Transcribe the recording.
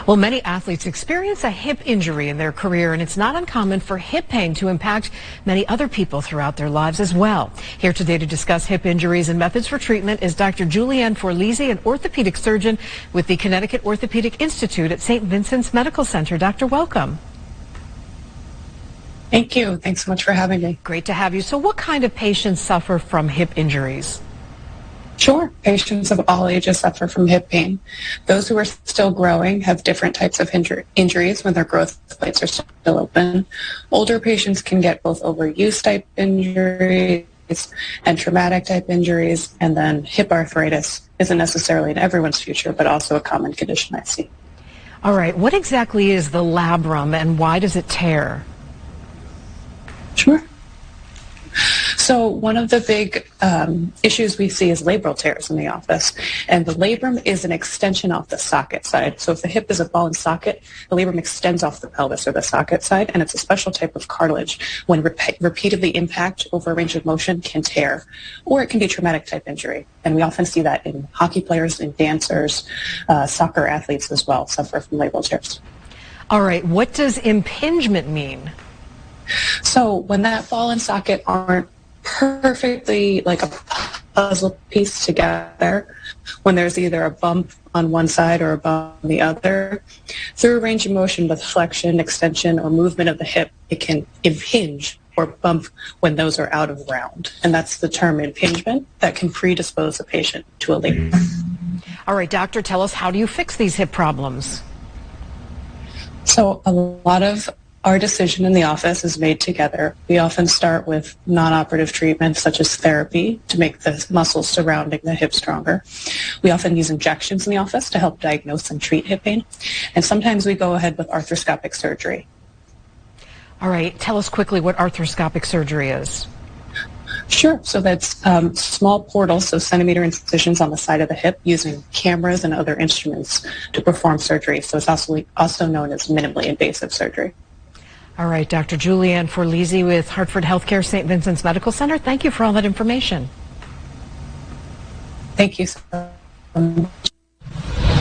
Well, many athletes experience a hip injury in their career, and it's not uncommon for hip pain to impact many other people throughout their lives as well. Here today to discuss hip injuries and methods for treatment is Dr. Julianne Forlizzi, an orthopedic surgeon with the Connecticut Orthopaedic Institute at St. Vincent's Medical Center. Doctor, welcome. Thank you. Thanks so much for having me. Great to have you. So what kind of patients suffer from hip injuries? Sure. Patients of all ages suffer from hip pain. Those who are still growing have different types of injuries when their growth plates are still open. Older patients can get both overuse type injuries and traumatic type injuries, and then hip arthritis isn't necessarily in everyone's future, but also a common condition I see. All right. What exactly is the labrum and why does it tear? Sure. So one of the big issues we see is labral tears in the office, and the labrum is an extension off the socket side. So if the hip is a ball and socket, the labrum extends off the pelvis or the socket side, and it's a special type of cartilage. When repeatedly impact over a range of motion can tear, or it can be traumatic type injury. And we often see that in hockey players, in dancers, soccer athletes as well suffer from labral tears. All right. What does impingement mean? So when that ball and socket aren't perfectly like a puzzle piece together, when there's either a bump on one side or a bump on the other, through a range of motion with flexion, extension, or movement of the hip, it can impinge or bump when those are out of round. And that's the term impingement that can predispose a patient to a labrum. All right, doctor, tell us, how do you fix these hip problems? So a lot of our decision in the office is made together. We often start with non-operative treatments such as therapy to make the muscles surrounding the hip stronger. We often use injections in the office to help diagnose and treat hip pain. And sometimes we go ahead with arthroscopic surgery. All right, tell us quickly what arthroscopic surgery is. Sure. So that's small portals, so centimeter incisions on the side of the hip using cameras and other instruments to perform surgery. So it's also known as minimally invasive surgery. All right, Dr. Julianne Forlizzi with Hartford Healthcare St. Vincent's Medical Center. Thank you for all that information. Thank you so much.